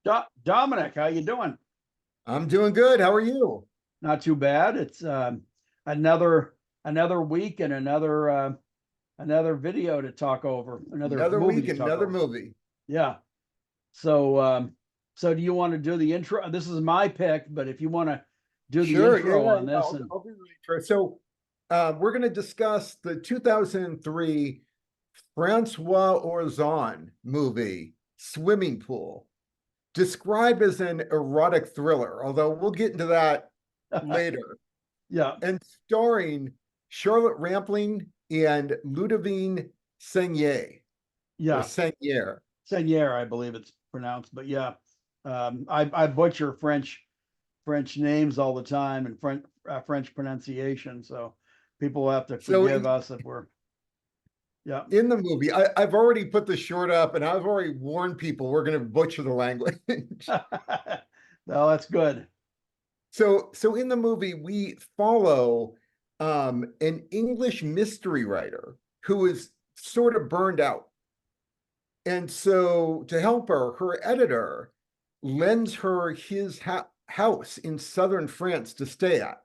Dominic, how you doing? I'm doing good. How are you? Not too bad. It's another another week and another video to talk over, another Another movie week, to talk another over. movie. Yeah. So so do you want to do the intro? This is my pick, but if you want to do the Sure. intro Yeah. on this, I'll, and I'll be really short. So, we're going to discuss the 2003 Francois Ozon movie, Swimming Pool, described as an erotic thriller, although we'll get into that later, yeah, and starring Charlotte Rampling and Ludivine Sagnier or yeah, Sagnier. Seigneur, I believe it's pronounced, but yeah, I butcher French names all the time and French pronunciation, so people will have to So, forgive us if we're yeah. in the movie, I've already put the short up and I've already warned people we're going to butcher the language. No, that's good. So in the movie, we follow an English mystery writer who is sort of burned out. And so to help her, her editor lends her his house in southern France to stay at.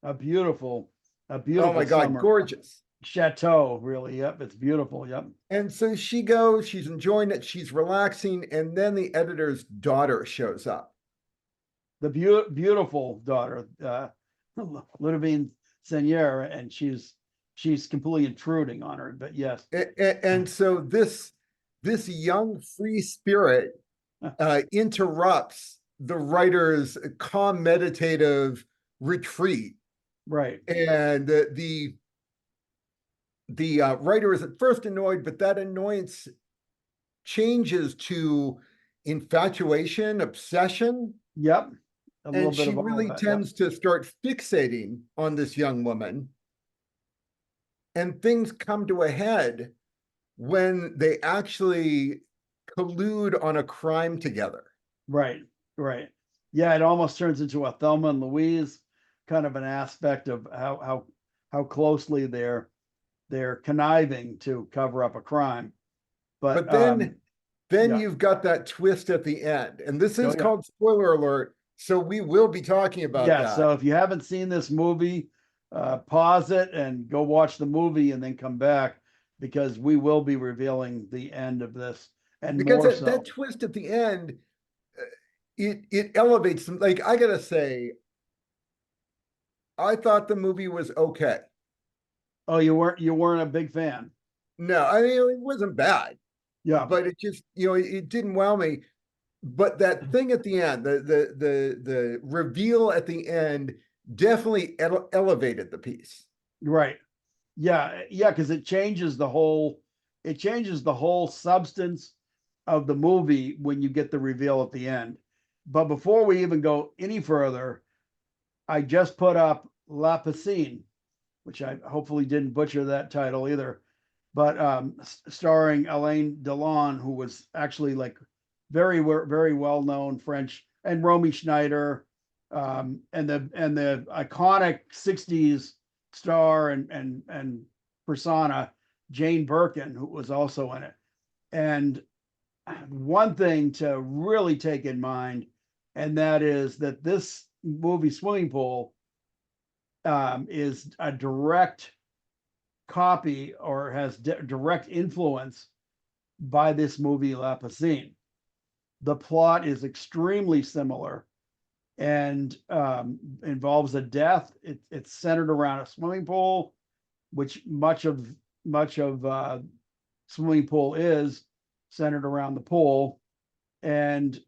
A beautiful, a Oh beautiful my God, summer. gorgeous. Chateau, really. Yep, it's beautiful. Yep. And so she goes, she's enjoying it, she's relaxing, and then the editor's daughter shows up. The beautiful daughter, Ludivine Sagnier, and she's completely intruding on her. But yes, And so this young free spirit interrupts the writer's calm meditative retreat, right, and the writer is at first annoyed, but that annoyance changes to infatuation, obsession, yep, a little and bit she of all really that. Yep, tends to start fixating on this young woman, and things come to a head when they actually collude on a crime together. right, right. Yeah, it almost turns into a Thelma and Louise kind of an aspect of how closely they're conniving to cover up a crime. But But then yeah, you've got that twist at the end. And this oh is yeah. called spoiler alert. So we will be talking about Yeah, that. so if you haven't seen this movie, pause it and go watch the movie and then come back because we will be revealing the end of this and Because more that so. twist at the end, uh, it elevates them. Like I gotta say, I thought the movie was okay. Oh, you weren't a big fan. No, I mean it wasn't bad, Yeah, but it just, it didn't wow me. But that thing at the end, the reveal at the end definitely elevated the piece. right. Yeah, yeah, because it changes the whole substance of the movie when you get the reveal at the end. But before we even go any further, I just put up La Piscine, which I hopefully didn't butcher that title either, but starring Alain Delon, who was actually like very well known French, and Romy Schneider, and the iconic '60s star and persona Jane Birkin, who was also in it. And one thing to really take in mind, and that is that this movie Swimming Pool is a direct copy or has direct influence by this movie La Piscine. The plot is extremely similar and involves a death. It's centered around a swimming pool, which much of swimming pool is centered around the pool, and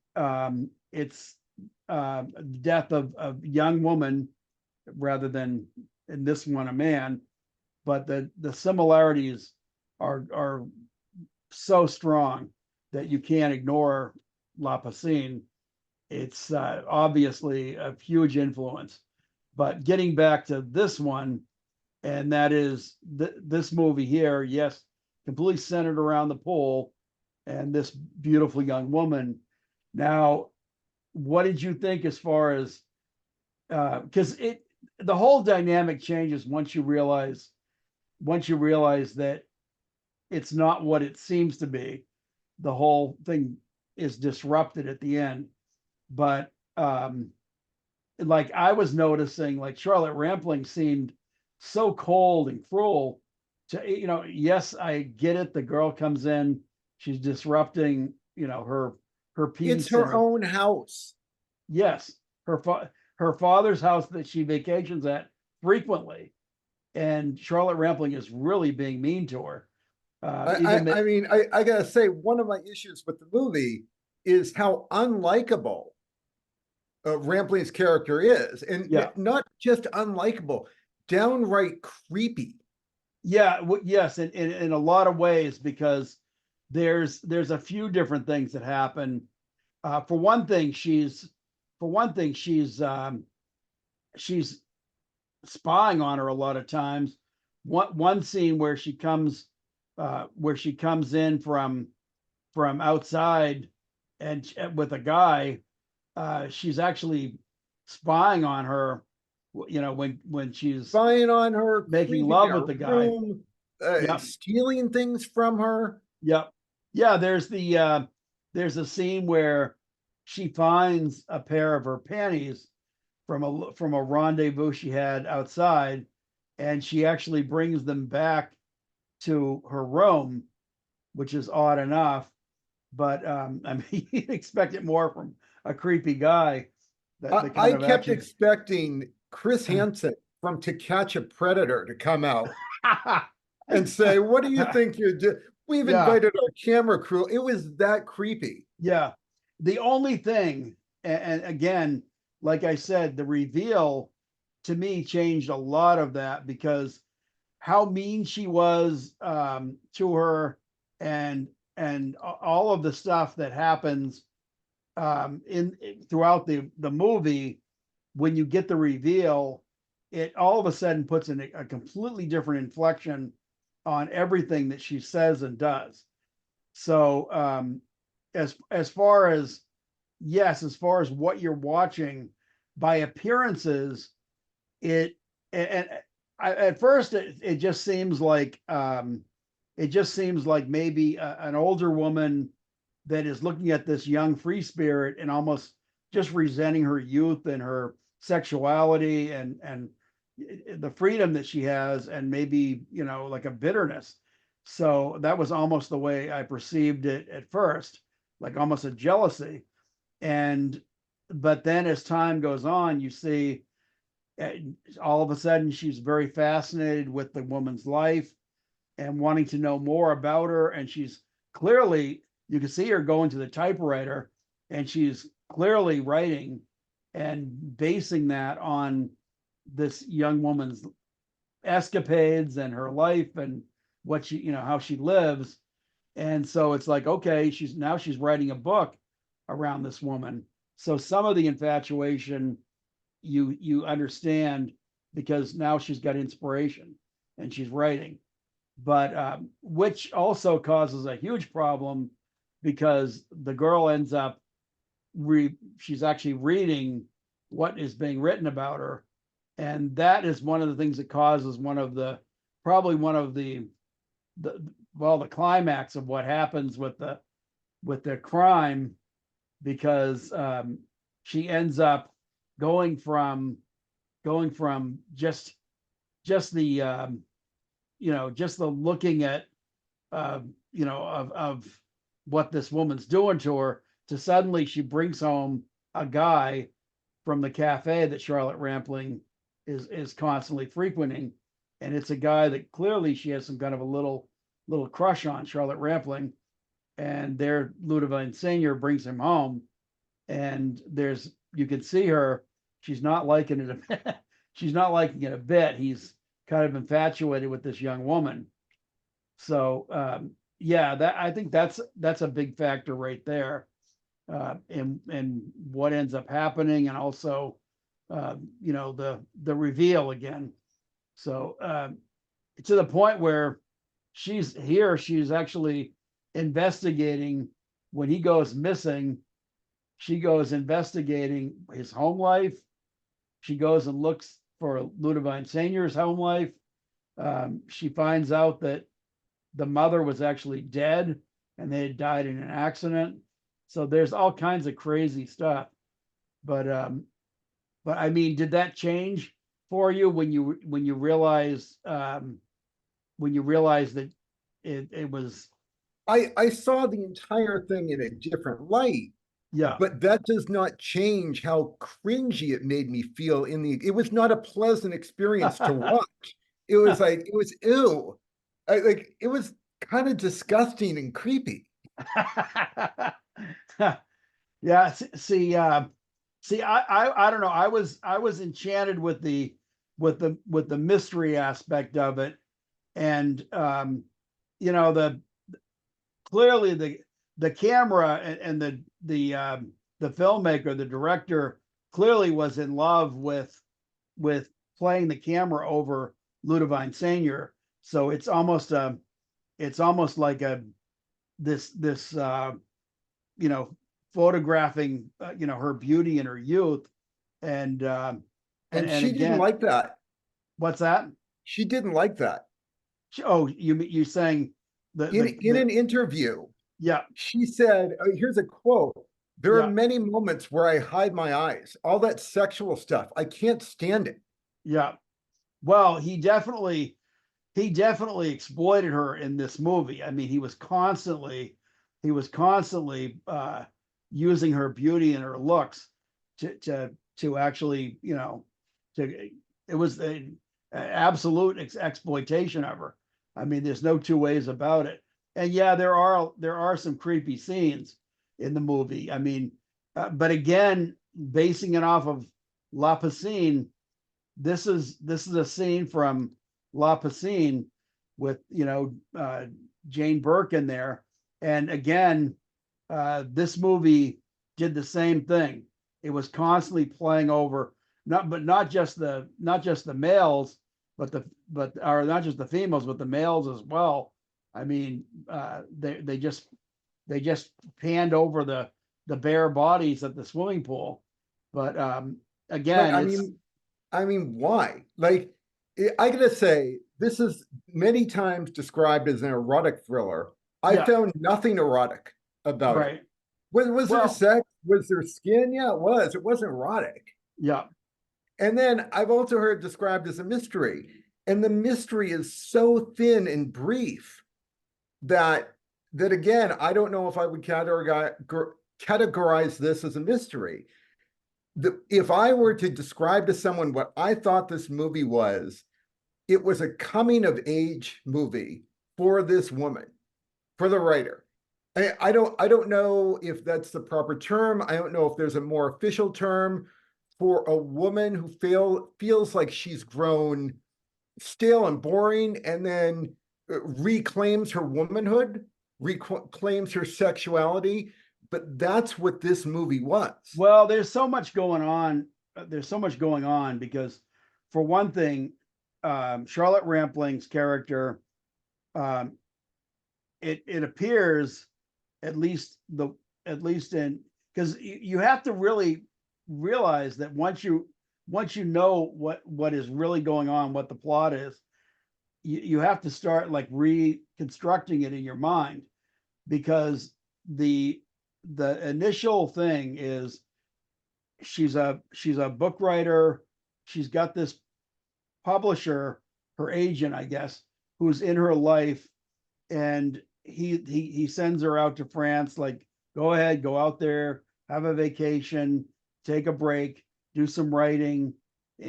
it's death of a young woman rather than in this one a man, but the similarities are so strong that you can't ignore La Piscine. It's obviously a huge influence. But getting back to this one, and that is this movie here, yes, completely centered around the pool and this beautiful young woman. Now, what did you think as far as because the whole dynamic changes once you realize that it's not what it seems to be. The whole thing is disrupted at the end. But like I was noticing, like Charlotte Rampling seemed so cold and cruel to, yes, I get it. The girl comes in, she's disrupting, her It's peace and her her, own house. yes, her father's house that she vacations at frequently. And Charlotte Rampling is really being mean to her. I mean, I gotta say, one of my issues with the movie is how unlikable Rampling's character is, and Yeah. not just unlikable, downright creepy. Yeah, yes, in a lot of ways, because there's a few different things that happen. For one thing, she's spying on her a lot of times. One scene where she comes in from outside and with a guy, she's actually spying on her. When she's Spying on her, making creeping in love with her the guy. room, Yep. stealing things from her. Yep. Yeah, there's a scene where she finds a pair of her panties from a rendezvous she had outside, and she actually brings them back to her room, which is odd enough. But I mean, you'd expect it more from a creepy guy. That the I kind of kept action. expecting Chris Hansen from To Catch a Predator to come out and say, "What do you think you're doing? We've Yeah. invited our camera crew." It was that creepy. Yeah. The only thing, and again, like I said, the reveal to me changed a lot of that, because how mean she was to her, and all of the stuff that happens in throughout the movie. When you get the reveal, it all of a sudden puts in a completely different inflection on everything that she says and does. So as far as, yes, as far as what you're watching, by appearances, it and at first it just seems like maybe an older woman that is looking at this young free spirit and almost just resenting her youth and her sexuality, and the freedom that she has, and maybe, like a bitterness. So that was almost the way I perceived it at first, like almost a jealousy. And but then as time goes on, you see, uh, all of a sudden she's very fascinated with the woman's life and wanting to know more about her. And she's clearly, you can see her going to the typewriter, and she's clearly writing and basing that on this young woman's escapades and her life and what she, how she lives. And so it's like, okay, she's writing a book around this woman. So some of the infatuation you understand, because now she's got inspiration and she's writing. But which also causes a huge problem, because the girl ends up she's actually reading what is being written about her. And that is one of the things that causes probably one of the well, the climax of what happens with the crime, because she ends up going from just the just the looking at of what this woman's doing to her, to suddenly she brings home a guy from the cafe that Charlotte Rampling is constantly frequenting. And it's a guy that clearly she has some kind of a little crush on, Charlotte Rampling. And there Ludivine Sagnier brings him home, and you can see her, she's not liking it a bit. She's not liking it a bit. He's kind of infatuated with this young woman. So yeah, that, I think that's a big factor right there, and what ends up happening, and also the reveal again. So to the point where she's actually investigating. When he goes missing, she goes investigating his home life. She goes and looks for Ludivine Sagnier's home life. She finds out that the mother was actually dead, and they had died in an accident. So there's all kinds of crazy stuff. But but I mean, did that change for you when you realized that it was I saw the entire thing in a different light, yeah. but that does not change how cringy it made me feel it was not a pleasant experience to watch. It was like, it was ew. Like, it was kind of disgusting and creepy. Yeah, see, I don't know. I was enchanted with the mystery aspect of it, and you know, clearly the camera and the filmmaker, the director, clearly was in love with playing the camera over Ludivine Sagnier. So it's almost like a this you know, photographing you know, her beauty and her youth, and And and she didn't again, like that. what's that? She didn't like that. Oh, you saying In the an interview, yeah, she said, here's a quote: "There are yeah, many moments where I hide my eyes. All that sexual stuff, I can't stand it." yeah. Well, he definitely exploited her in this movie. I mean, he was constantly using her beauty and her looks to actually, you know, to it was a absolute exploitation of her. I mean, there's no two ways about it. And yeah, there are some creepy scenes in the movie. I mean, but again, basing it off of La Piscine, this is a scene from La Piscine with, you know, Jane Burke in there, and again, this movie did the same thing. It was constantly playing over not just the males, but or not just the females, but the males as well. I mean, they just panned over the bare bodies at the swimming pool, but But again, it's I mean, why? Like, I gotta say, this is many times described as an erotic thriller. I yeah, found nothing erotic about it. right. Was there Well, sex? Was there skin? Yeah, it was. It wasn't erotic. yeah. And then I've also heard described as a mystery. And the mystery is so thin and brief that again, I don't know if I would categorize this as a mystery. If I were to describe to someone what I thought this movie was, it was a coming of age movie for this woman, for the writer. I don't know if that's the proper term. I don't know if there's a more official term for a woman who feels like she's grown stale and boring, and then reclaims her womanhood, reclaims her sexuality. But that's what this movie was. Well, there's so much going on. There's so much going on because, for one thing, Charlotte Rampling's character, um, it appears, at least at least in, because you have to really realize that once you know what is really going on, what the plot is, you have to start like reconstructing it in your mind, because the the initial thing is she's a book writer. She's got this publisher, her agent, I guess, who's in her life, and he sends her out to France. Like, go ahead, go out there, have a vacation, take a break, do some writing,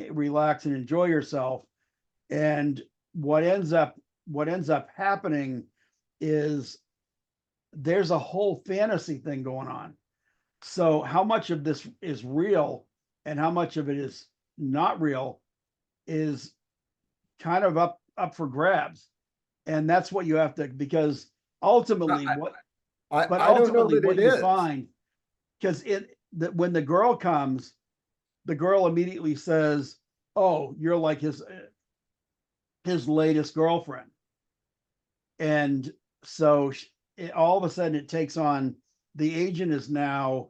relax, and enjoy yourself. And what ends up happening is there's a whole fantasy thing going on. So how much of this is real and how much of it is not real is kind of up for grabs. And that's what you have to, because ultimately I, what I don't know that what it you is. find, because it that when the girl comes, the girl immediately says, "Oh, you're like his latest girlfriend." And so all of a sudden it takes on, the agent is now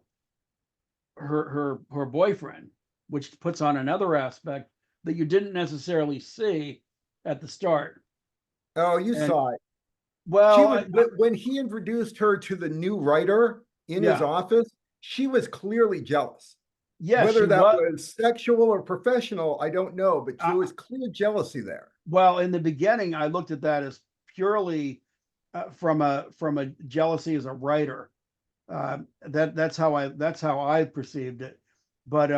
her boyfriend, which puts on another aspect that you didn't necessarily see at the start. Oh, you And saw it. She well, was when he introduced her to the new writer in his Yeah. office, she was clearly jealous. Yes, she Whether that was. was sexual or professional, I don't know, but there Uh, was clear jealousy there. well, in the beginning, I looked at that as purely from a jealousy as a writer. That's how I perceived it. But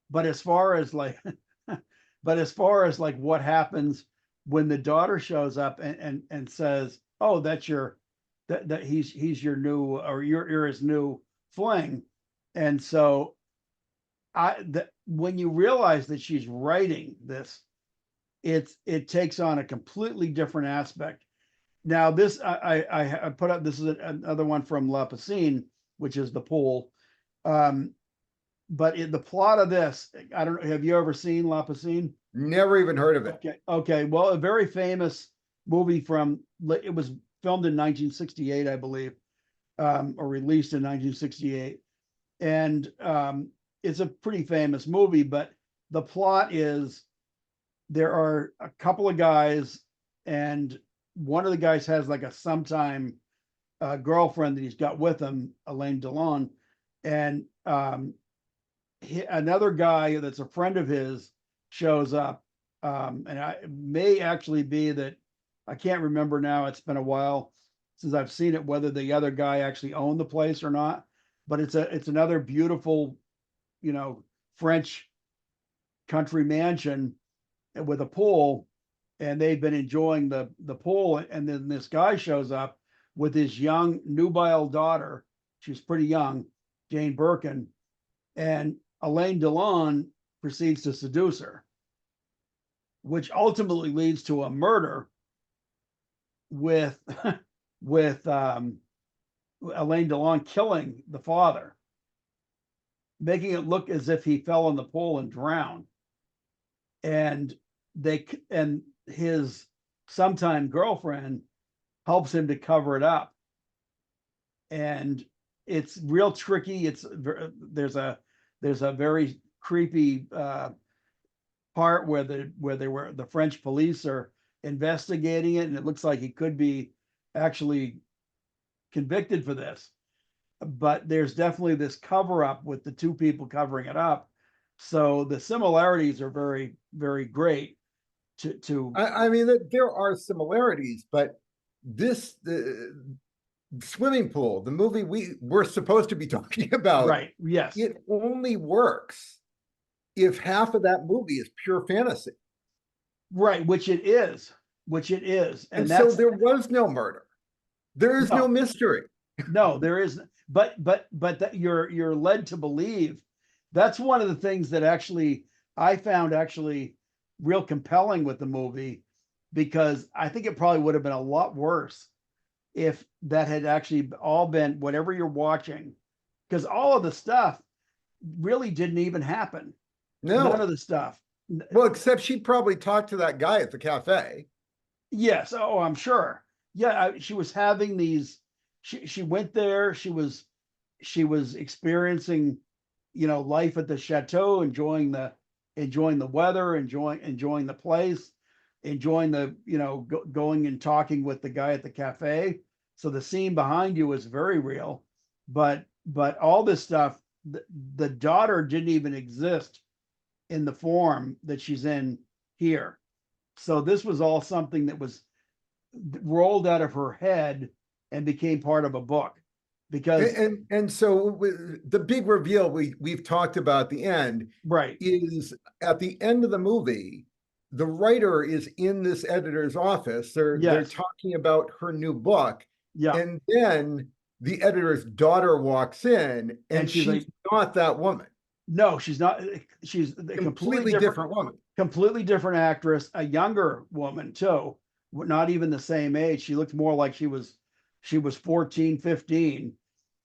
but as far as like but as far as like what happens when the daughter shows up and says, "Oh, that's your that he's your new, or you're his new fling," and so when you realize that she's writing this, it takes on a completely different aspect. Now, this I put up. This is another one from La Piscine, which is the pool. Um, but the plot of this, I don't know. Have you ever seen La Piscine? Never even heard of it. Okay, okay. Well, a very famous movie from it was filmed in 1968, I believe, or released in 1968, and it's a pretty famous movie. But the plot is there are a couple of guys, and one of the guys has like a sometime girlfriend that he's got with him, Elaine Delon, and another guy that's a friend of his shows up, and it may actually be that I can't remember now. It's been a while since I've seen it, whether the other guy actually owned the place or not. But it's another beautiful, French country mansion with a pool, and they've been enjoying the pool. And then this guy shows up with his young nubile daughter. She's pretty young, Jane Birkin, and Elaine Delon proceeds to seduce her, which ultimately leads to a murder with with Elaine Delon killing the father, making it look as if he fell in the pool and drowned. And his sometime girlfriend helps him to cover it up. And it's real tricky. There's a very creepy part where the French police are investigating it, and it looks like he could be actually convicted for this. But there's definitely this cover up with the two people covering it up. So the similarities are very, very great to I mean, there are similarities, but the swimming pool, the movie we're supposed to be talking about, right. Yes. it only works if half of that movie is pure fantasy. Right, which it is. And so there was no murder. There is no mystery. No, there is. But that you're led to believe. That's one of the things that actually I found actually real compelling with the movie, because I think it probably would have been a lot worse if that had actually all been whatever you're watching, because all of the stuff really didn't even happen. None No. of the stuff. Well, except she probably talked to that guy at the cafe. Yes. Oh, I'm sure. Yeah, she was having these. She went there. She was experiencing, life at the chateau, enjoying the weather, enjoying the place, enjoying going and talking with the guy at the cafe. So the scene behind you is very real, but all this stuff, the daughter didn't even exist in the form that she's in here. So this was all something that was rolled out of her head and became part of a book. Because And so the big reveal we've talked about at the end, right, is at the end of the movie, the writer is in this editor's office. They're yes, talking about her new book, yeah, and then the editor's daughter walks in, and and she's she's like, not that woman. no, she's not. She's a Completely different woman. completely different actress, a younger woman too, not even the same age. She looked more like she was 14, 15,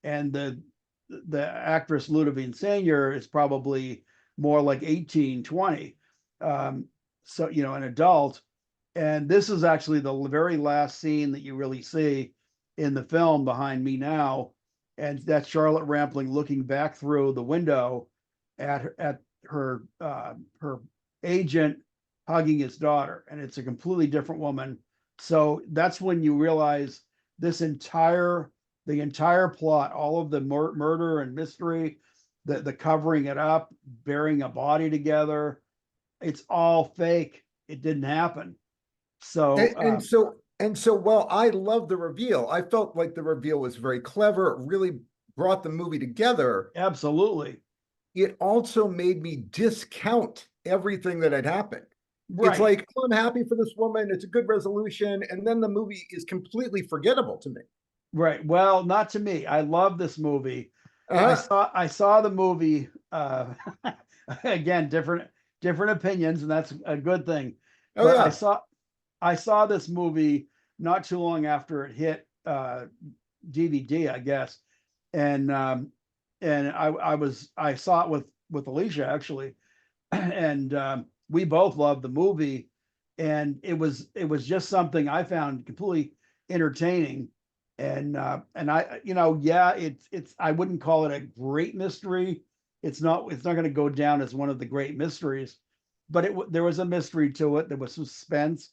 and the actress Ludivine Sagnier is probably more like 18, 20. So an adult. And this is actually the very last scene that you really see in the film behind me now, and that's Charlotte Rampling looking back through the window at her agent hugging his daughter, and it's a completely different woman. So that's when you realize this entire the entire plot, all of the murder and mystery, the covering it up, burying a body together, it's all fake. It didn't happen. So And so while I love the reveal, I felt like the reveal was very clever. It really brought the movie together. absolutely. It also made me discount everything that had happened. It's Right. like, oh, I'm happy for this woman. It's a good resolution. And then the movie is completely forgettable to me. Right. Well, not to me. I love this movie. Uh-huh. I saw the movie again, different opinions, and that's a good thing. Oh, But yeah. I saw this movie not too long after it hit DVD, I guess. And I saw it with Alicia actually, and we both loved the movie, and it was just something I found completely entertaining, and I yeah, it's I wouldn't call it a great mystery. It's not going to go down as one of the great mysteries, but there was a mystery to it. There was suspense.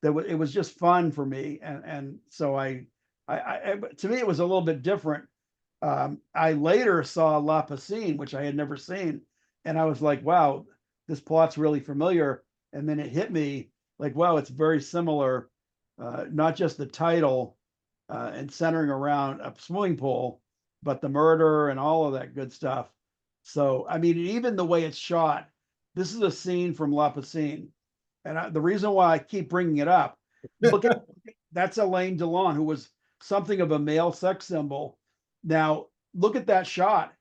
It was just fun for me, and so to me it was a little bit different. I later saw La Piscine, which I had never seen, and I was like, wow, this plot's really familiar. And then it hit me like, wow, it's very similar. Not just the title and centering around a swimming pool, but the murder and all of that good stuff. So, I mean, even the way it's shot, this is a scene from La Piscine. And the reason why I keep bringing it up, look at that's Elaine Delon, who was something of a male sex symbol. Now, look at that shot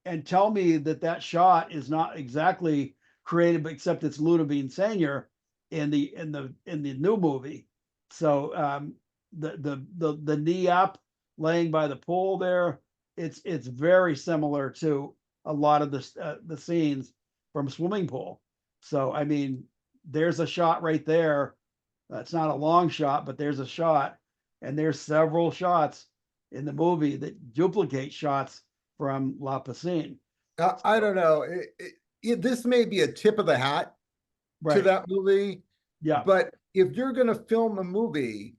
and tell me that that shot is not exactly created, except it's Ludivine Sagnier in the new movie. So the knee up, laying by the pool there, it's very similar to a lot of the scenes from Swimming Pool. So I mean, there's a shot right there. It's not a long shot, but there's a shot, and there's several shots in the movie that duplicate shots from La Piscine. I don't know. This may be a tip of the hat to Right. that movie, Yeah. but if you're going to film a movie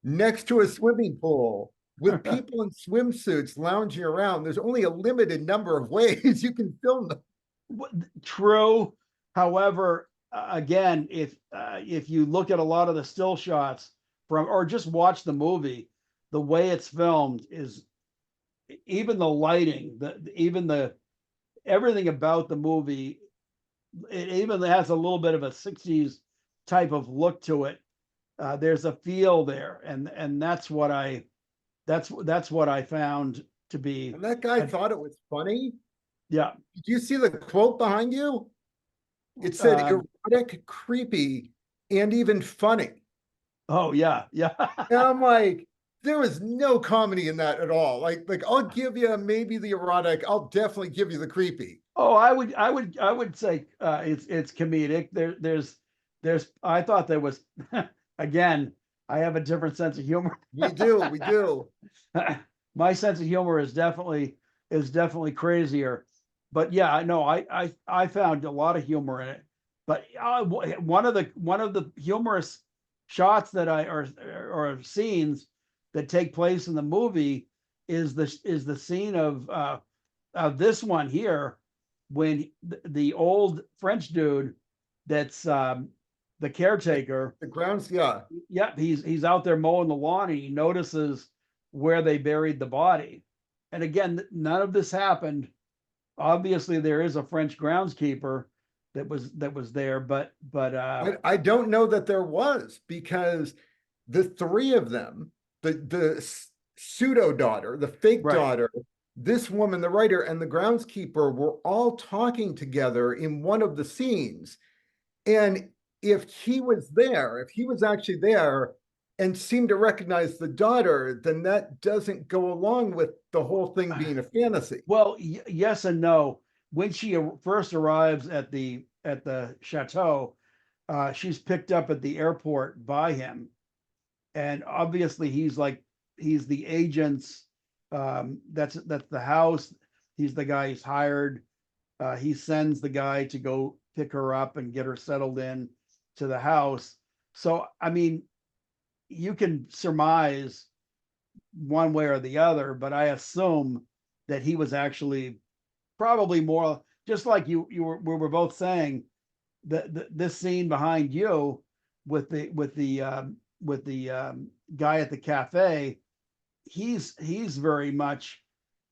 next to a swimming pool with people in swimsuits lounging around, there's only a limited number of ways you can film them. True. However, again, if you look at a lot of the still shots from, or just watch the movie, the way it's filmed is even the lighting, even the everything about the movie, it even has a little bit of a 60s type of look to it. There's a feel there, and that's what I found to be And that guy a, thought it was funny. yeah. Did you see the quote behind you? It said Um, erotic, creepy, and even funny. oh yeah, yeah. And I'm like, there was no comedy in that at all. Like I'll give you maybe the erotic. I'll definitely give you the creepy. Oh, I would say it's comedic. There's I thought there was again, I have a different sense of humor. We do, we do. My sense of humor is definitely crazier. But yeah, I know I found a lot of humor in it. But one of the humorous shots that I or scenes that take place in the movie is the scene of this one here when the old French dude that's the caretaker, The grounds, yeah. yep, he's out there mowing the lawn and he notices where they buried the body. And again, none of this happened. Obviously, there is a French groundskeeper that was there, I don't know that there was because the three of them, the pseudo daughter, the fake right. daughter, this woman, the writer, and the groundskeeper were all talking together in one of the scenes. And if he was there, if he was actually there and seemed to recognize the daughter, then that doesn't go along with the whole thing being a fantasy. Well, yes and no. When she first arrives at the chateau, she's picked up at the airport by him, and obviously he's the agent's. That's the house. He's the guy he's hired. He sends the guy to go pick her up and get her settled in to the house. So I mean, you can surmise one way or the other, but I assume that he was actually probably more, just like we were both saying that this scene behind you with the guy at the cafe, he's very much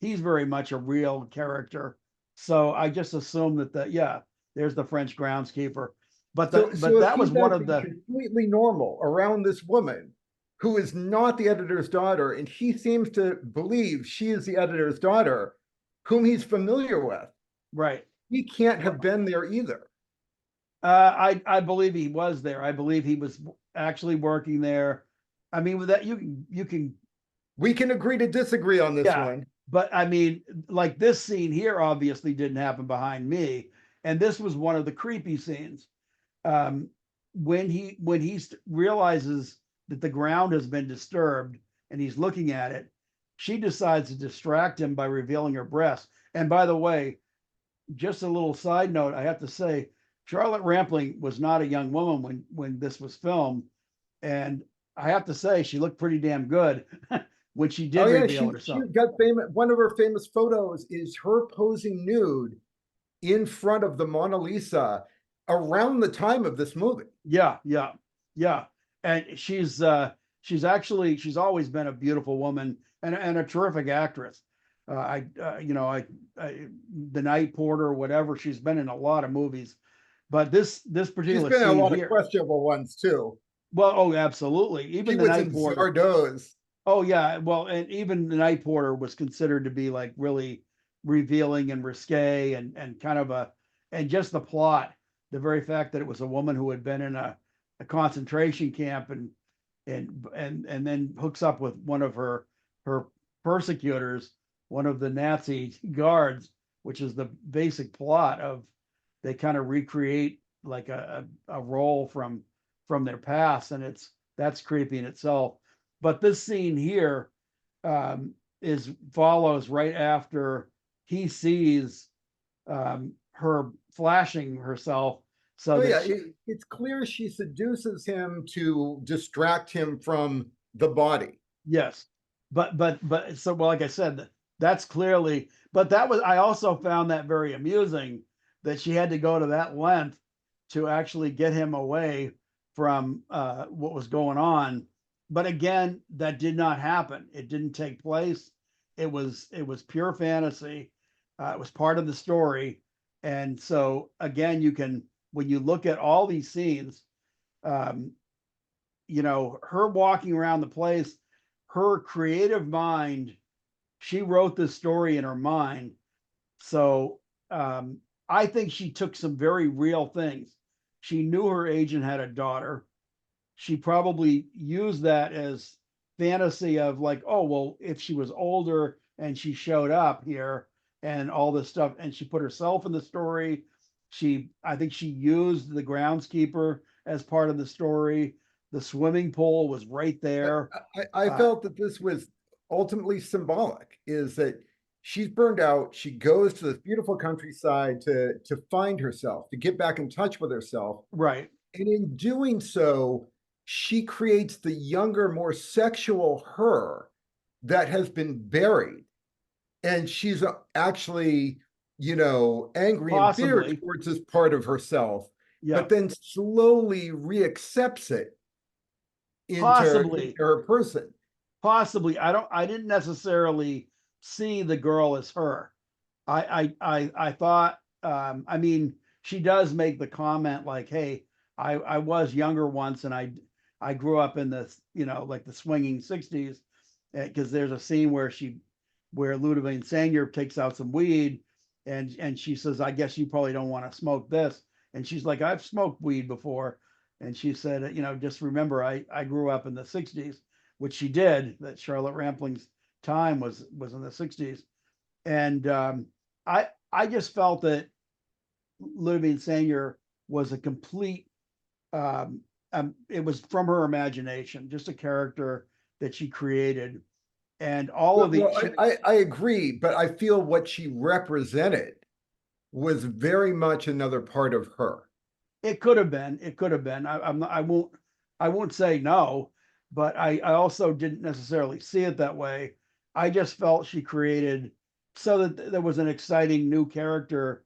a real character. So I just assume that yeah, there's the French groundskeeper. But So if that was he's one of acting the completely normal around this woman who is not the editor's daughter, and he seems to believe she is the editor's daughter, whom he's familiar with, right. he can't have been there either. I believe he was there. I believe he was actually working there. I mean, with that you can We can agree to disagree on this yeah, one. but I mean, like this scene here obviously didn't happen behind me, and this was one of the creepy scenes. Um, when he realizes that the ground has been disturbed and he's looking at it, she decides to distract him by revealing her breasts. And by the way, just a little side note, I have to say, Charlotte Rampling was not a young woman when this was filmed, and I have to say she looked pretty damn good when she Oh did yeah, reveal she herself. got famous. One of her famous photos is her posing nude in front of the Mona Lisa around the time of this movie. Yeah, yeah, yeah. And she's always been a beautiful woman and a terrific actress. I the Night Porter, whatever. She's been in a lot of movies, but this She's particular been in a scene lot of here. questionable ones too. Well, oh, absolutely. She Even the was Night in Porter. Zardoz. Oh yeah, well, and even the Night Porter was considered to be like really revealing and risque and kind of and just the plot, the very fact that it was a woman who had been in a concentration camp and then hooks up with one of her persecutors, one of the Nazi guards, which is the basic plot of they kind of recreate like a role from their past, and that's creepy in itself. But this scene here is follows right after he sees her flashing herself so Oh that yeah, she, it's clear she seduces him to distract him from the body. yes, but so well, like I said, that's clearly. But that was I also found that very amusing that she had to go to that length to actually get him away from what was going on. But again, that did not happen. It didn't take place. It was pure fantasy. It was part of the story, and so again, you can when you look at all these scenes, um, her walking around the place, her creative mind, she wrote this story in her mind. So I think she took some very real things. She knew her agent had a daughter. She probably used that as fantasy of like, oh, well, if she was older and she showed up here and all this stuff, and she put herself in the story. I think she used the groundskeeper as part of the story. The swimming pool was right there. I Uh, felt that this was ultimately symbolic, is that she's burned out. She goes to this beautiful countryside to find herself, to get back in touch with herself. right. And in doing so, she creates the younger, more sexual her that has been buried. And she's actually, angry and bitter Possibly. towards this part of herself, Yeah. but then slowly reaccepts it into Possibly. her person. Possibly. I didn't necessarily see the girl as her. I thought I mean she does make the comment like, hey, I was younger once and I grew up in this, like the swinging 60s, because there's a scene where Ludivine Sagnier takes out some weed and she says, I guess you probably don't want to smoke this. And she's like, I've smoked weed before. And she said, just remember I grew up in the 60s, which she did, that Charlotte Rampling's time was in the 60s. And I just felt that Ludivine Sagnier was a complete it was from her imagination, just a character that she created. And all of the I agree, but I feel what she represented was very much another part of her. it could have been. I won't say no. but I also didn't necessarily see it that way. I just felt she created so that there was an exciting new character,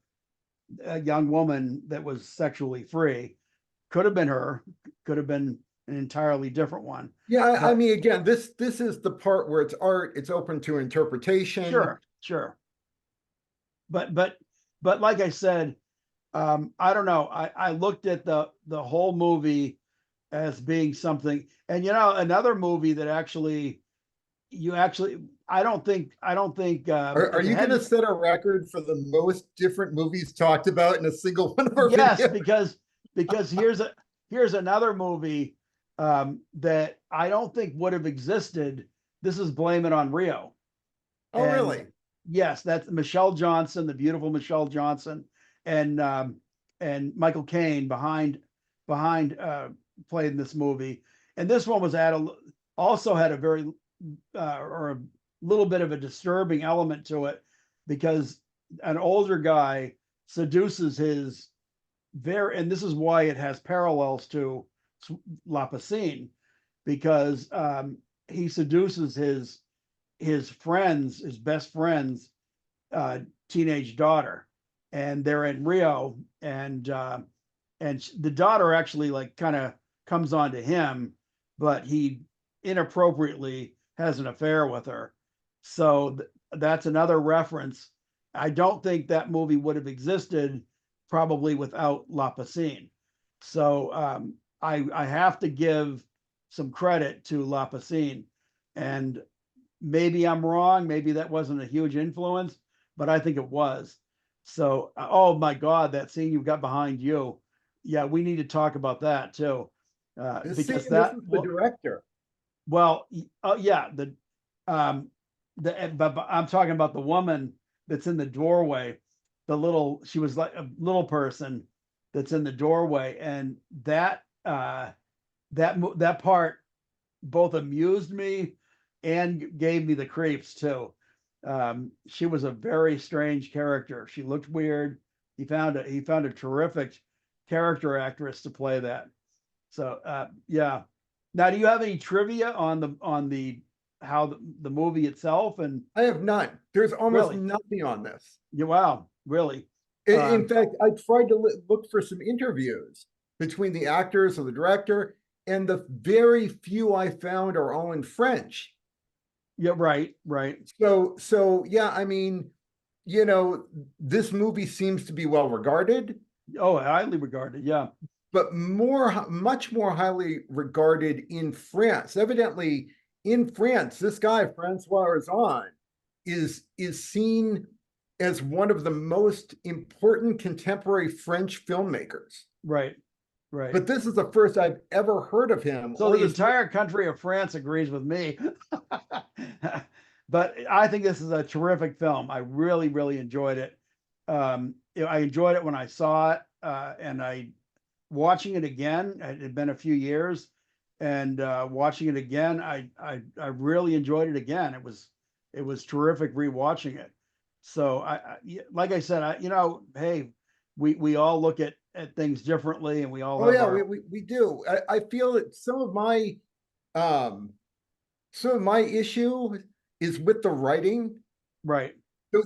a young woman that was sexually free. Could have been her, could have been an entirely different one. Yeah, I But mean, again, this is the part where it's art, it's open to interpretation. sure, sure. But but like I said, I don't know. I looked at the whole movie as being something, and another movie that actually you actually I don't think Are it you going to hadn't. set a record for the most different movies talked about in a single one of our Yes, videos? because here's another movie that I don't think would have existed. This is Blame It on Rio. Oh, And really? yes, that's Michelle Johnson, the beautiful Michelle Johnson, and Michael Caine behind played in this movie. And this one was also had a very or a little bit of a disturbing element to it, because an older guy seduces his very, and this is why it has parallels to La Piscine, because he seduces his best friend's teenage daughter, and they're in Rio, and the daughter actually like kind of comes on to him, but he inappropriately has an affair with her. So that's another reference. I don't think that movie would have existed probably without La Piscine. So I have to give some credit to La Piscine, and maybe I'm wrong. Maybe that wasn't a huge influence, but I think it was. So, oh my God, that scene you've got behind you. Yeah, we need to talk about that too, This because scene, this that is the director. well, yeah, um, but I'm talking about the woman that's in the doorway, she was like a little person that's in the doorway, and that part both amused me and gave me the creeps too. She was a very strange character. She looked weird. He found a terrific character actress to play that. So yeah. Now, do you have any trivia on the how the movie itself? And I have none. There's almost really, nothing on this. yeah, wow, really, In fact, I tried to look for some interviews between the actors or the director, and the very few I found are all in French. yeah, right, right. So yeah, I mean, this movie seems to be well regarded, Oh, highly regarded. Yeah, but much more highly regarded in France. Evidently, in France, this guy Francois Ozon is seen as one of the most important contemporary French filmmakers. right, right. But this is the first I've ever heard of him. So the entire country of France agrees with me. But I think this is a terrific film. I really, really enjoyed it. I enjoyed it when I saw it, and I watching it again. It had been a few years, and watching it again, I really enjoyed it again. It was terrific rewatching it. So like I said, hey, we all look at things differently, and we all Oh have yeah, our we do. I feel that um some of my issue is with the writing. right,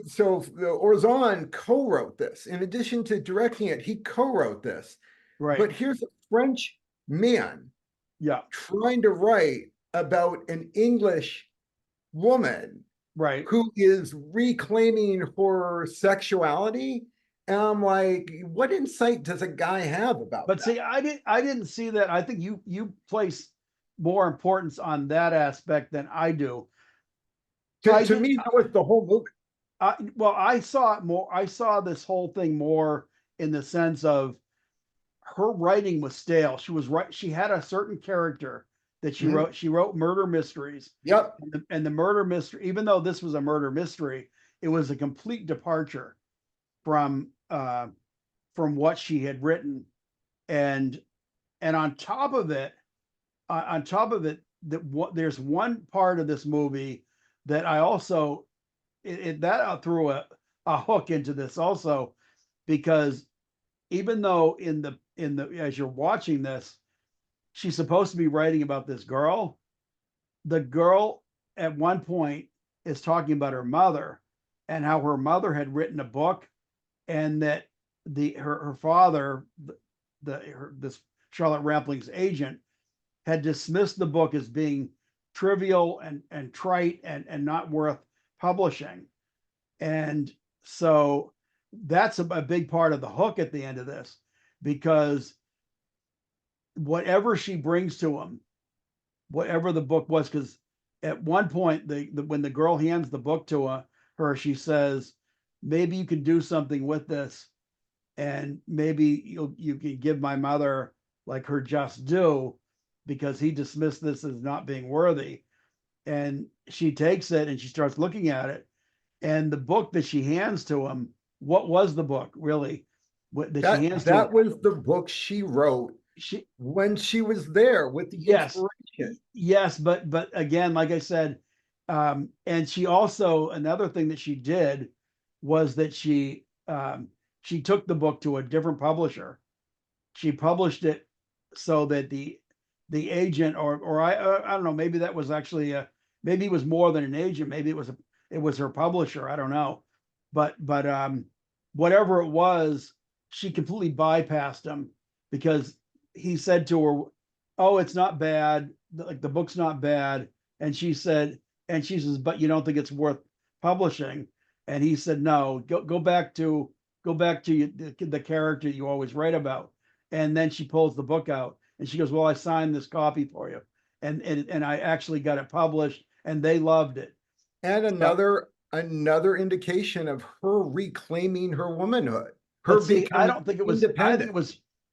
So Orzon co-wrote this. In addition to directing it, he co-wrote this. right, But here's a French man yeah, trying to write about an English woman right. who is reclaiming her sexuality. And I'm like, what insight does a guy have about But that? see, I didn't see that. I think you place more importance on that aspect than I do. I To did. me, that was the whole movie. Well, I saw it more. I saw this whole thing more in the sense of her writing was stale. She was right. She had a certain character that she Mhm. wrote. She wrote murder mysteries, Yep. and the murder mystery. Even though this was a murder mystery, it was a complete departure from what she had written, and on top of it, there's one part of this movie that I also that threw a hook into this also, because even though in the as you're watching this, she's supposed to be writing about this girl, the girl at one point is talking about her mother and how her mother had written a book, and that her father, this Charlotte Rampling's agent, had dismissed the book as being trivial and trite and not worth publishing. And so that's a big part of the hook at the end of this, because whatever she brings to him, whatever the book was, because at one point, when the girl hands the book to her, she says, maybe you can do something with this, and maybe you can give my mother like her just due, because he dismissed this as not being worthy. And she takes it and she starts looking at it, and the book that she hands to him, what was the book really? What that she hands to him? That was the book she wrote She when she was there with the Yes, inspiration. yes, but again, like I said, and she also, another thing that she did was that she took the book to a different publisher. She published it so that the agent, or I don't know, maybe that was actually maybe it was more than an agent, maybe it was her publisher, I don't know, but whatever it was, she completely bypassed him, because he said to her, oh, it's not bad, like the book's not bad, and she said, and she says, but you don't think it's worth publishing? And he said, no, go back to the character you always write about. And then she pulls the book out and she goes, well, I signed this copy for you, and I actually got it published, and they loved it. And So, another indication of her reclaiming her womanhood, her but see, I becoming don't think it was. independent.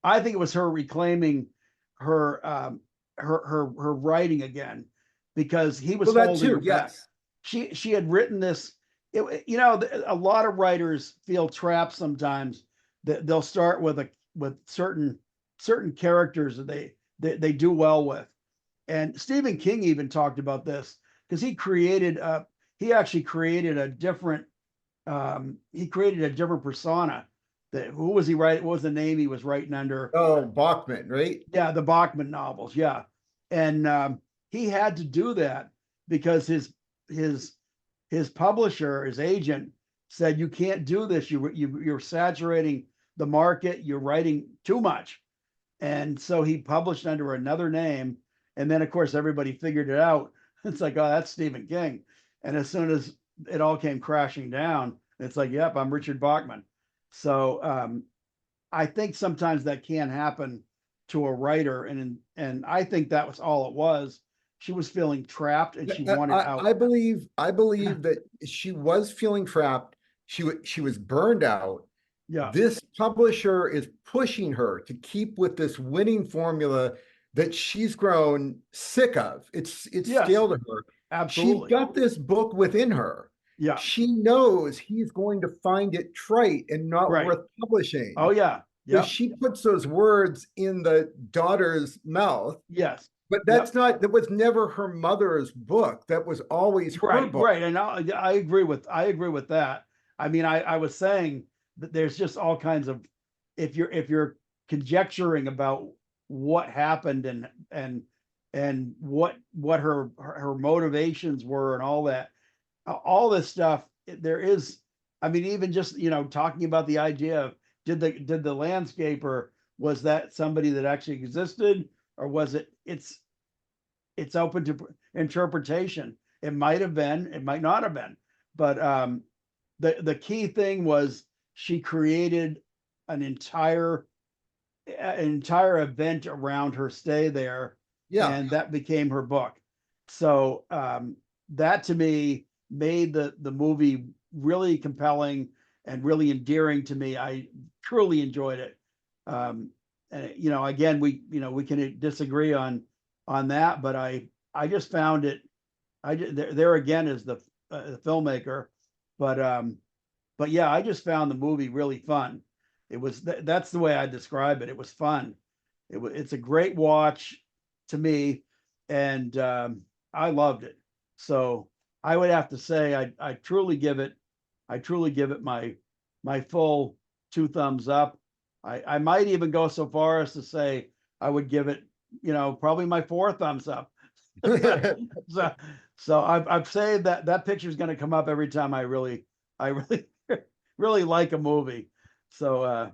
I think it was her reclaiming her her writing again, because he was Well, that holding her too, back. yes. She had written this. A lot of writers feel trapped sometimes, that they'll start with certain characters that they do well with. And Stephen King even talked about this, because he actually created a different persona. That Who was he writing? What was the name he was writing under? Oh, Bachman, right? Yeah, the Bachman novels. Yeah, and he had to do that because his his publisher, his agent, said, you can't do this. You're saturating the market. You're writing too much. And so he published under another name. And then, of course, everybody figured it out. It's like, oh, that's Stephen King. And as soon as it all came crashing down, it's like, yep, I'm Richard Bachman. So I think sometimes that can happen to a writer. And I think that was all it was. She was feeling trapped and she wanted out. I believe that she was feeling trapped. She was burned out. Yeah. This publisher is pushing her to keep with this winning formula that she's grown sick of. It's Yes, stale to her. She's absolutely. got this book within her. Yeah. She knows he's going to find it trite and not Right. worth publishing. Oh, yeah. So Yeah. she puts those words in the daughter's mouth. Yes. But Yep. that was never her mother's book. That was always her Right. book. Right. And I agree with that. I mean, I was saying that there's just all kinds of, if you're conjecturing about what happened and what her motivations were and all that, all this stuff, there is, I mean, even just, talking about the idea of, did the landscaper, was that somebody that actually existed, or was it's open to interpretation. It might have been, it might not have been, but the key thing was she created an entire event around her stay there, Yeah. and that became her book. So that to me made the movie really compelling and really endearing to me. I truly enjoyed it. And again, we can disagree on that, but I just found it. There again is the filmmaker, but yeah, I just found the movie really fun. That's the way I describe it. It was fun. It's a great watch to me, and I loved it. So I would have to say I truly give it my full 2 thumbs up. I might even go so far as to say I would give it, probably my 4 thumbs up. So, so I've said that picture is going to come up every time I really, really like a movie. So,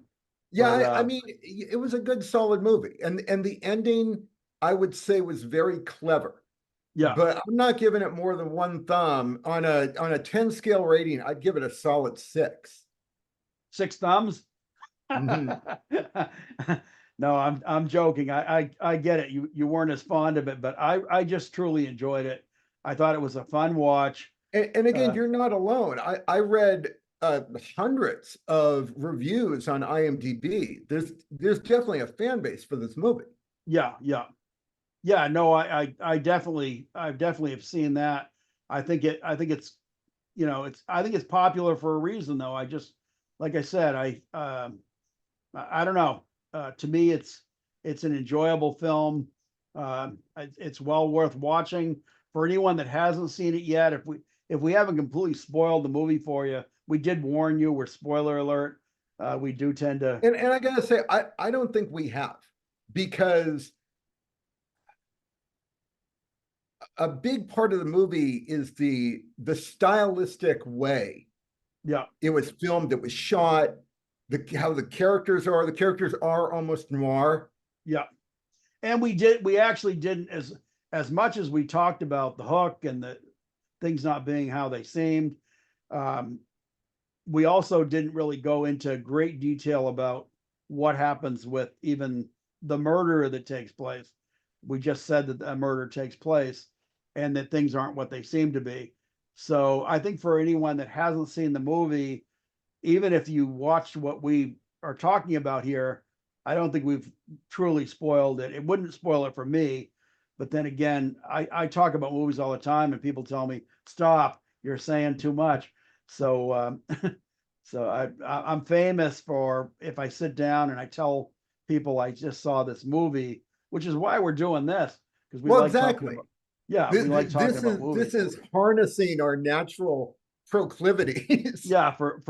Yeah, but I mean, it was a good, solid movie, and the ending, I would say, was very clever. yeah, But I'm not giving it more than one thumb on a 10 scale rating. I'd give it a solid 6. six thumbs. Mhm. No, I'm joking. I get it. You weren't as fond of it, but I just truly enjoyed it. I thought it was a fun watch. And again, Uh, you're not alone. I read hundreds of reviews on IMDb. There's definitely a fan base for this movie. yeah, yeah, yeah. No, I've definitely have seen that. I think it's I think it's popular for a reason though. I just like I said, I don't know. To me, it's an enjoyable film. It's well worth watching for anyone that hasn't seen it yet. If we haven't completely spoiled the movie for you, we did warn you. We're spoiler alert. We do tend to. And I gotta say, I don't think we have, because a big part of the movie is the stylistic way Yeah, it was filmed, it was shot, how the characters are. The characters are almost noir. yeah. And we actually didn't as much as we talked about the hook and the things not being how they seemed. Um, we also didn't really go into great detail about what happens with even the murder that takes place. We just said that a murder takes place and that things aren't what they seem to be. So I think for anyone that hasn't seen the movie, even if you watched what we are talking about here, I don't think we've truly spoiled it. It wouldn't spoil it for me. But then again, I talk about movies all the time and people tell me, stop, you're saying too much. So, so I'm famous for if I sit down and I tell people I just saw this movie, which is why we're doing this, because we Well, like talking exactly. about, yeah, we like talking This about this movies. is harnessing our natural proclivities. Yeah, for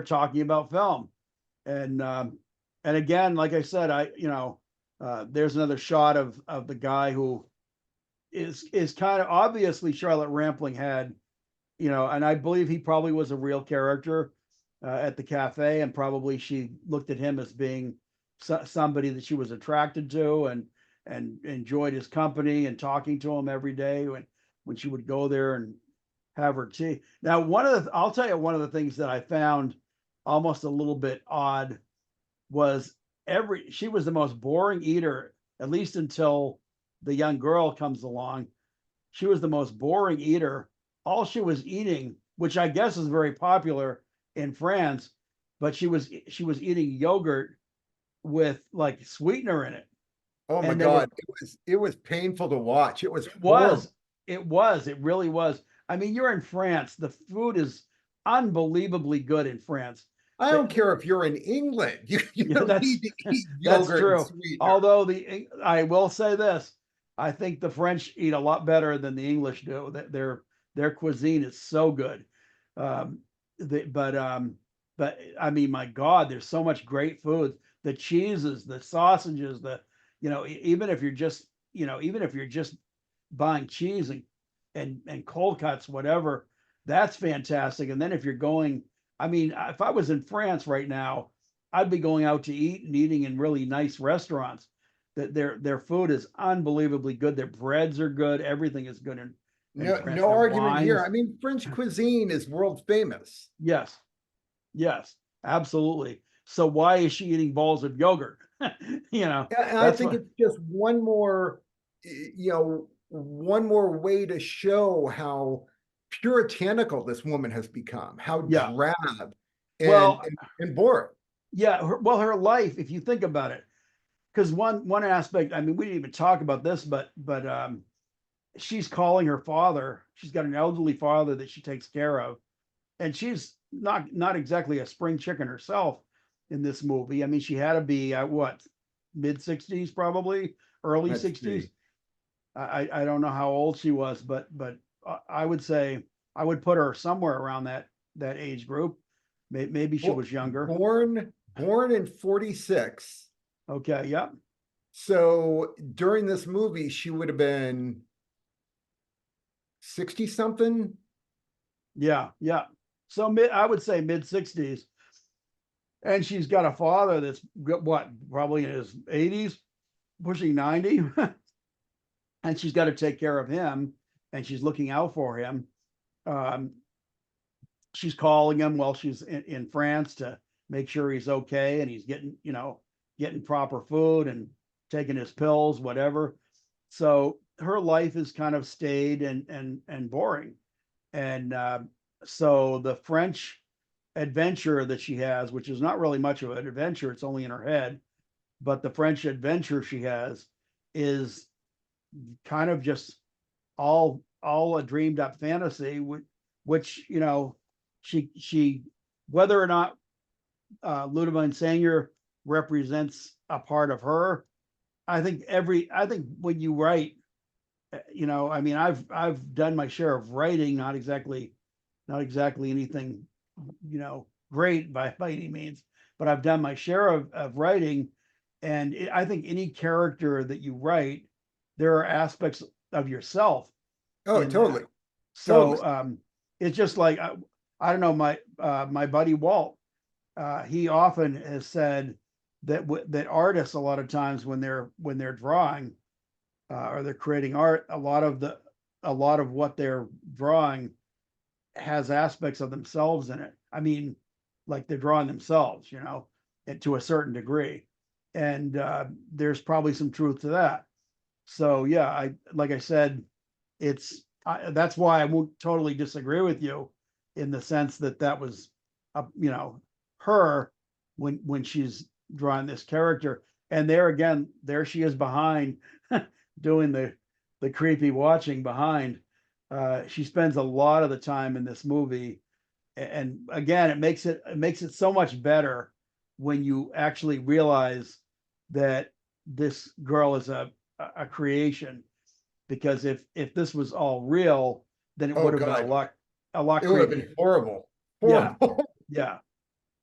talking about film. And and again, like I said, there's another shot of the guy who is kind of obviously Charlotte Rampling had, and I believe he probably was a real character at the cafe, and probably she looked at him as being somebody that she was attracted to and enjoyed his company and talking to him every day when she would go there and have her tea. Now, I'll tell you one of the things that I found almost a little bit odd was she was the most boring eater, at least until the young girl comes along. She was the most boring eater. All she was eating, which I guess is very popular in France, but she was eating yogurt with like sweetener in it. Oh my And there were God, it was painful to watch. It was it horrible. was it really was. I mean, you're in France. The food is unbelievably good in France. I They, don't care if you're in England. You yeah, don't need to eat that's yogurt and true. sweetener. Although I will say this, I think the French eat a lot better than the English do. Their cuisine is so good. Um, they, but I mean, my God, there's so much great food. The cheeses, the sausages, even if you're just, even if you're just buying cheese and cold cuts, whatever, that's fantastic. And then if you're going, I mean, if I was in France right now, I'd be going out to eat and eating in really nice restaurants. That their food is unbelievably good. Their breads are good. Everything is good in No, France. no Their argument here. I wines, mean, French cuisine is world famous. yes, yes, absolutely. So why is she eating bowls of yogurt? And I That's think what. it's just one more way to show how puritanical this woman has become, how Yeah. drab and Well, and, and boring. yeah. Her life, if you think about it, because one aspect, I mean, we didn't even talk about this, but she's calling her father. She's got an elderly father that she takes care of, and she's not exactly a spring chicken herself in this movie. I mean, she had to be at what, mid 60s, probably early Let's 60s. see. I don't know how old she was, but I would say I would put her somewhere around that age group. Maybe she was younger. Born in 46. Okay, yeah, So during this movie, she would have been 60 something. Yeah, yeah. So I would say mid 60s, and she's got a father that's what, probably in his 80s, pushing 90, and she's got to take care of him, and she's looking out for him. Um, she's calling him while she's in France to make sure he's okay and he's getting, getting proper food and taking his pills, whatever. So her life is kind of staid and boring. And so the French adventure that she has, which is not really much of an adventure, it's only in her head, but the French adventure she has is kind of just all a dreamed up fantasy, which she whether or not Ludivine Sagnier represents a part of her. I think when you write, I mean, I've done my share of writing, not exactly anything, great by any means, but I've done my share of writing, and I think any character that you write, there are aspects of yourself Oh, in that. totally. Totally. So it's just like I don't know, my buddy Walt, he often has said that that artists, a lot of times when they're drawing or they're creating art, a lot of what they're drawing has aspects of themselves in it. I mean, like they're drawing themselves, and to a certain degree, and there's probably some truth to that. So yeah, like I said, that's why I won't totally disagree with you in the sense that that was, her when she's drawing this character, and there again, there she is behind, doing the creepy watching behind. She spends a lot of the time in this movie, and again, it makes it so much better when you actually realize that this girl is a creation, because if this was all real, then it Oh would have been God, a lot it would have been creepier. horrible. Yeah, Horrible. yeah.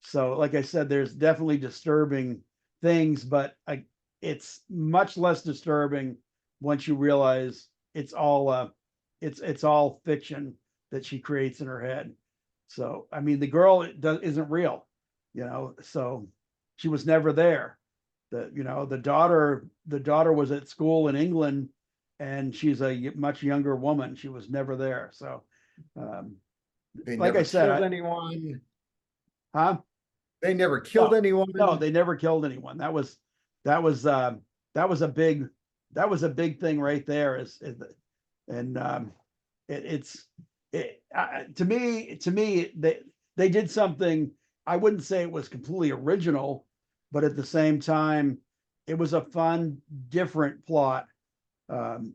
So, like I said, there's definitely disturbing things, but it's much less disturbing once you realize it's all fiction that she creates in her head. So, I mean, the girl isn't real, so she was never there. The daughter was at school in England, and she's a much younger woman. She was never there. So, um, They like I never said, killed anyone. huh? They never killed No, no, anyone. they never killed anyone. That was that was a big thing right there. And it's to me they did something. I wouldn't say it was completely original, but at the same time, it was a fun, different plot, um,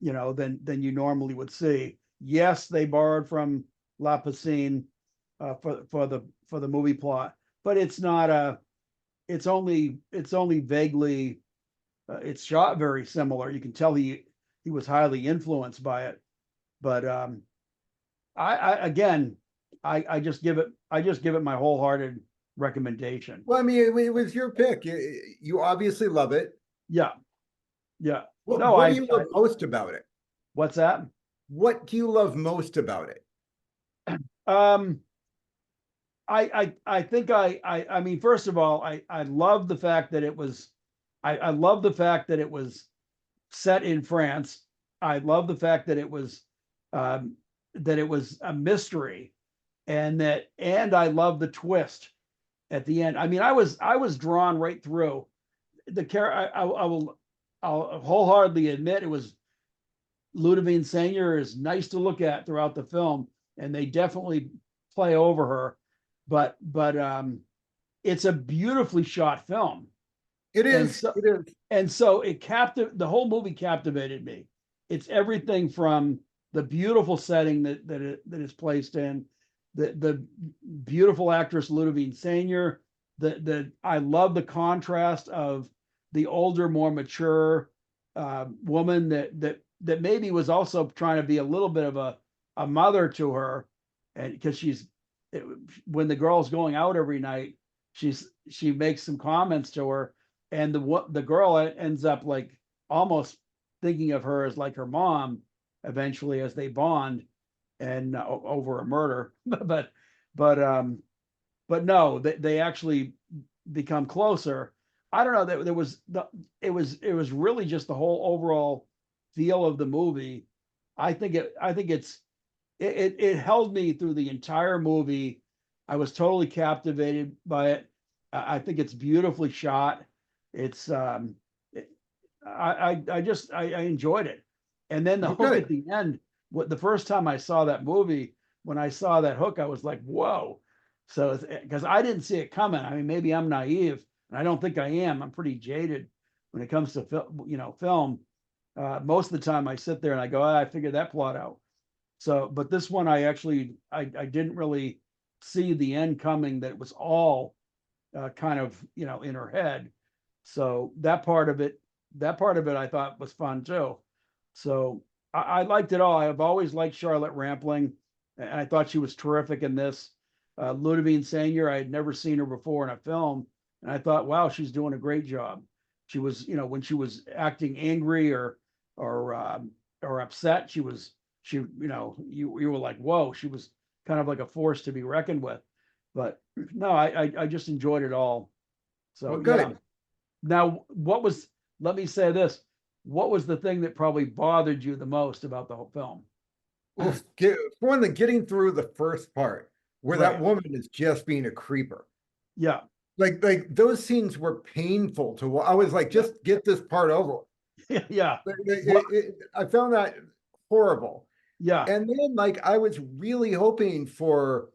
than you normally would see. Yes, they borrowed from La Piscine for the movie plot, but it's not a. It's only vaguely. It's shot very similar. You can tell he was highly influenced by it, but I again, I just give it my wholehearted recommendation. Well, I mean, it was your pick. You obviously love it. Yeah, yeah. What No, What do you love most about it? what's that? What do you love most about it? Um, I think I mean, first of all, I love the fact that it was, I love the fact that it was set in France. I love the fact um, that it was a mystery, and I love the twist at the end. I mean, I was drawn right through the character. I'll wholeheartedly admit it was Ludivine Sagnier is nice to look at throughout the film, and they definitely play over her. But it's a beautifully shot film, It and is. so It is. the whole movie captivated me. It's everything from the beautiful setting that is placed in, the beautiful actress Ludivine Sagnier. I love the contrast of the older, more mature woman that maybe was also trying to be a little bit of a mother to her, and because when the girl's going out every night, she makes some comments to her, and the girl ends up like almost thinking of her as like her mom, eventually as they bond and over a murder. But but no, they actually become closer. I don't know that there was the it was really just the whole overall feel of the movie. I think it held me through the entire movie. I was totally captivated by it. I think it's beautifully shot. It's it, I enjoyed it. And then the hook Okay. at the end, what the first time I saw that movie, when I saw that hook, I was like, whoa. So because I didn't see it coming. I mean, maybe I'm naive, and I don't think I am. I'm pretty jaded when it comes to film. Most of the time I sit there and I go, I figured that plot out. So, but this one I actually I didn't really see the end coming. That it was all kind of in her head. So that part of it I thought was fun too. So I liked it all. I've always liked Charlotte Rampling, and I thought she was terrific in this. Ludivine Sagnier, I had never seen her before in a film, and I thought, wow, she's doing a great job. She was, when she was acting angry or or upset, you were like, whoa, she was kind of like a force to be reckoned with. But no, I just enjoyed it all. Well, So yeah. good. Now, let me say this. What was the thing that probably bothered you the most about the whole film? Well, for one thing, getting through the first part where that Right. woman is just being a creeper. Yeah. Like those scenes were painful to watch. I was like, Yeah. just get this part over. Yeah. Well, I found that horrible. yeah. And then like I was really hoping for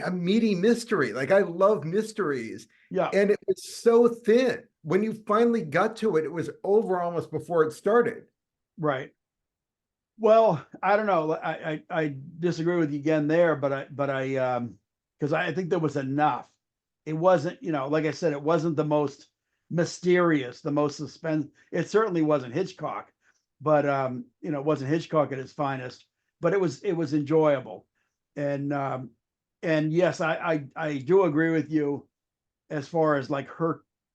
a meaty mystery. Like I love mysteries. Yeah. And it was so thin. When you finally got to it, it was over almost before it started. Right. Well, I don't know. I disagree with you again there, but I because I think there was enough. It wasn't, like I said, it wasn't the most mysterious, the most suspense. It certainly wasn't Hitchcock, but it wasn't Hitchcock at its finest, but it was enjoyable. And and yes, I do agree with you as far as like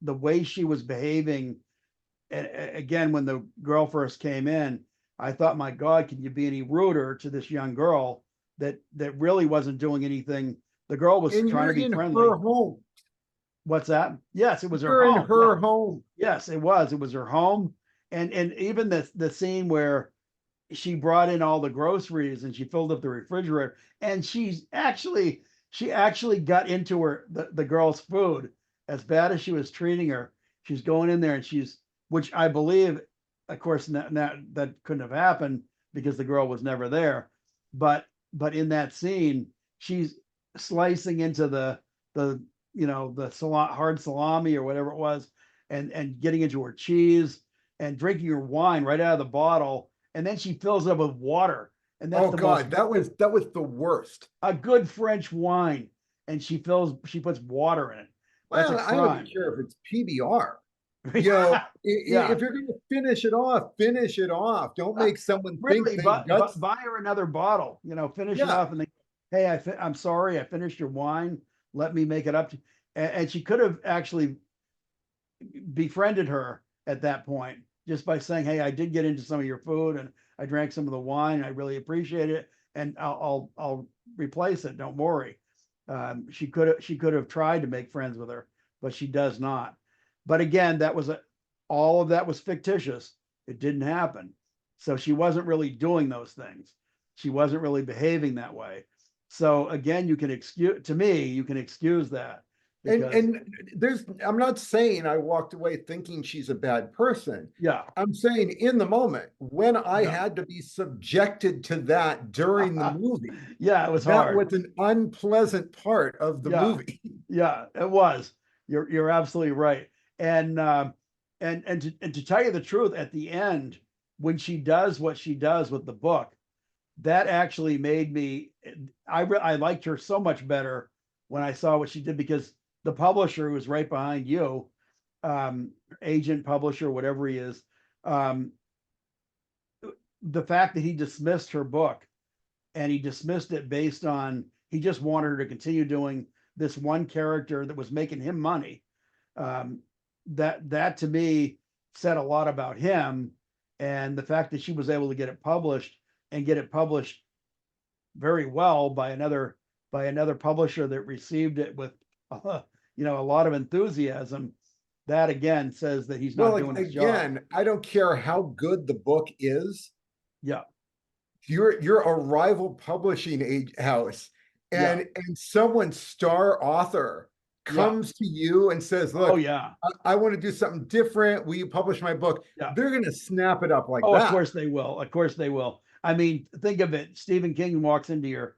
the way she was behaving. Again, when the girl first came in, I thought, my God, can you be any ruder to this young girl that really wasn't doing anything? The girl was And trying you're to be in her friendly. home. What's that? Yes, it was her You're in home. Yeah. her home. Yes, it was. It was her home. And even the scene where she brought in all the groceries and she filled up the refrigerator, and she actually got into the girl's food. As bad as she was treating her, she's going in there and which I believe, of course, that couldn't have happened because the girl was never there. But in that scene, she's slicing into the hard salami or whatever it was, and getting into her cheese and drinking her wine right out of the bottle, and then she fills it up with water, and that's Oh the most God, that was the worst. a good French wine, and she puts water in it. That's a Well, I don't even crime. care if it's PBR. You know, Yeah, if you're going to finish it off, finish it off. Don't make someone think really, they've got. buy her another bottle. Finish it Yeah. off, and then, hey, I'm sorry, I finished your wine. Let me make it up to. And she could have actually befriended her at that point just by saying, "Hey, I did get into some of your food, and I drank some of the wine. I really appreciate it, and I'll replace it. Don't worry." She could have tried to make friends with her, but she does not. But again, all of that was fictitious. It didn't happen, so she wasn't really doing those things. She wasn't really behaving that way. So again, you can excuse that because And I'm not saying I walked away thinking she's a bad person. yeah, I'm saying in the moment when I yeah. had to be subjected to that during the movie, Yeah, it was that hard. was an unpleasant part of the Yeah, movie. yeah, it was. You're absolutely right. And and to tell you the truth, at the end, when she does what she does with the book, that actually made me. I liked her so much better when I saw what she did, because the publisher who was right behind you, agent, publisher, whatever he is, um, the fact that he dismissed her book, and he dismissed it based on he just wanted her to continue doing this one character that was making him money. Um, that to me said a lot about him, And the fact that she was able to get it published and get it published very well by another publisher that received it with a lot of enthusiasm, that again says that he's Well, not like, doing his job. again, I don't care how good the book is. Yeah, You're a rival publishing house, yeah, and someone's star author yeah. comes to you and says, Oh "Look, yeah, I want to do something different. Will you publish my book?" yeah. They're going to snap it up like Oh, of that. course they will. Of course they will. I mean, think of it. Stephen King walks into your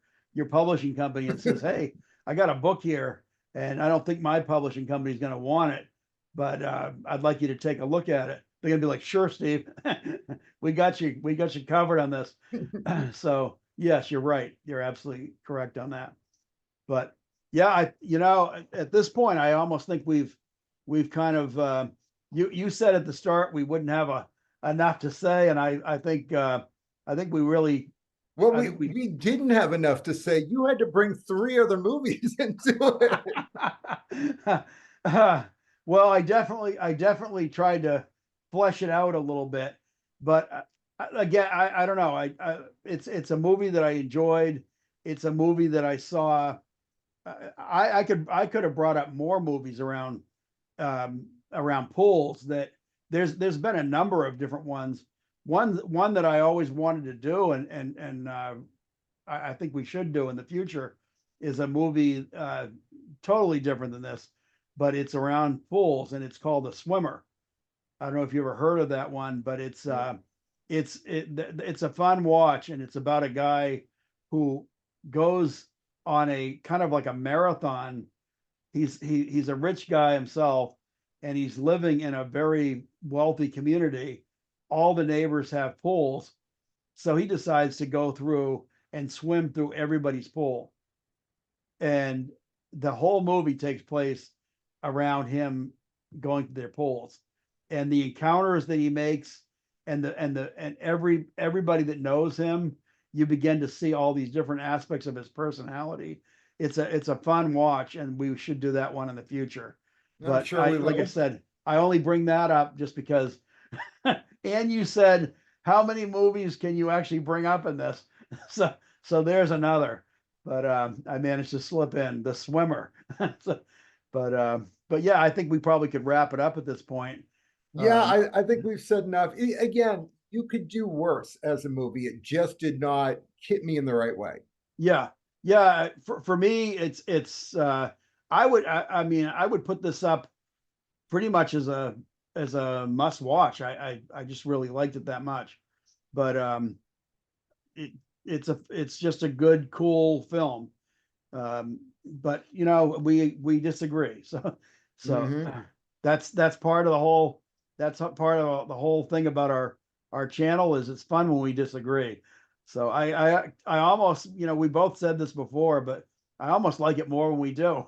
publishing company and says, "Hey, I got a book here, and I don't think my publishing company is going to want it, but I'd like you to take a look at it." They're going to be like, "Sure, Steve, we got you. We got you covered on this." So yes, you're right. You're absolutely correct on that. But yeah, at this point, I almost think we've kind of you said at the start we wouldn't have enough to say, and I think we really Well, I we think we we didn't have enough to say. You had to bring three other movies into it. well, I definitely tried to flesh it out a little bit, but again, I don't know. It's a movie that I enjoyed. It's a movie that I saw. I could have brought up more movies around pools. That there's been a number of different ones. One that I always wanted to do, and I think we should do in the future, is a movie totally different than this, but it's around pools, and it's called The Swimmer. I don't know if you ever heard of that one, but it's a fun watch, and it's about a guy who goes on a kind of like a marathon. He's a rich guy himself, and he's living in a very wealthy community. All the neighbors have pools, so he decides to go through and swim through everybody's pool. And the whole movie takes place around him going to their pools, and the encounters that he makes, and everybody that knows him, you begin to see all these different aspects of his personality. It's a fun watch, and we should do that one in the future. I'm But sure I we like I will. said, I only bring that up just because and you said, how many movies can you actually bring up in this? So so there's another. But I managed to slip in The Swimmer. So, but yeah, I think we probably could wrap it up at this point. Yeah, Um, I think we've said enough. Again, you could do worse as a movie. It just did not hit me in the right way. yeah, yeah. For me, I mean I would put this up pretty much as a must watch. I just really liked it that much. But it it's just a good, cool film. But we disagree. So Hmm. that's part of the whole that's part of the whole thing about our channel is it's fun when we disagree. So I almost, we both said this before, but I almost like it more when we do.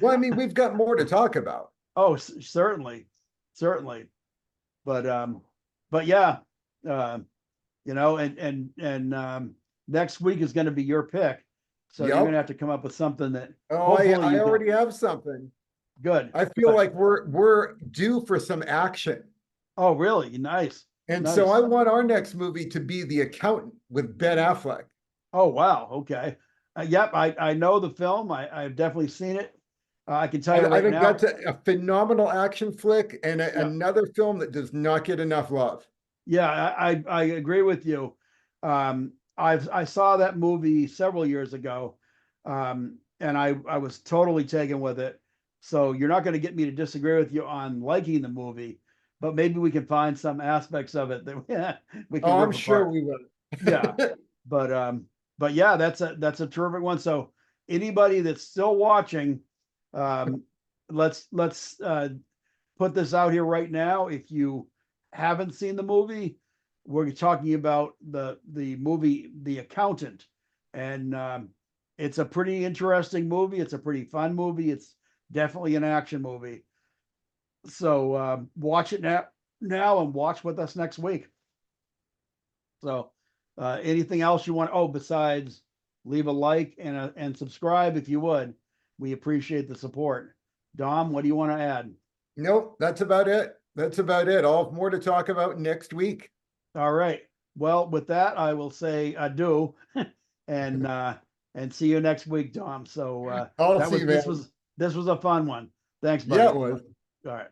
Well, I mean, we've got more to talk about. Oh, certainly, certainly. But but yeah, uh, and next week is going to be your pick. So you're going to Yep. have to come up with something that Oh, hopefully I you can. already have something. Good, I feel good. like we're due for some action. Oh, really? Nice, And so I nice. want our next movie to be The Accountant with Ben Affleck. Oh, wow. Okay. Yep, I know the film. I've definitely seen it. I can tell you I right think now. that's a phenomenal action flick and Yeah, another film that does not get enough love. yeah, I agree with you. I saw that movie several years ago, and I was totally taken with it. So you're not going to get me to disagree with you on liking the movie, but maybe we can find some aspects of it that we can Oh, I'm rip sure apart. we will. Yeah, but yeah, that's a terrific one. So anybody that's still watching, um, let's put this out here right now. If you haven't seen the movie, we're talking about the movie The Accountant, and it's a pretty interesting movie. It's a pretty fun movie. It's definitely an action movie. So watch it now and watch with us next week. So anything else you want? Oh, besides leave a like and subscribe if you would. We appreciate the support. Dom, what do you want to add? Nope, that's about it. That's about it. I'll have more to talk about next week. All right. Well, with that, I will say adieu and see you next week, Tom. So I'll that see was you, this man. was this was a fun one. Thanks, Yeah, buddy. it was. All right.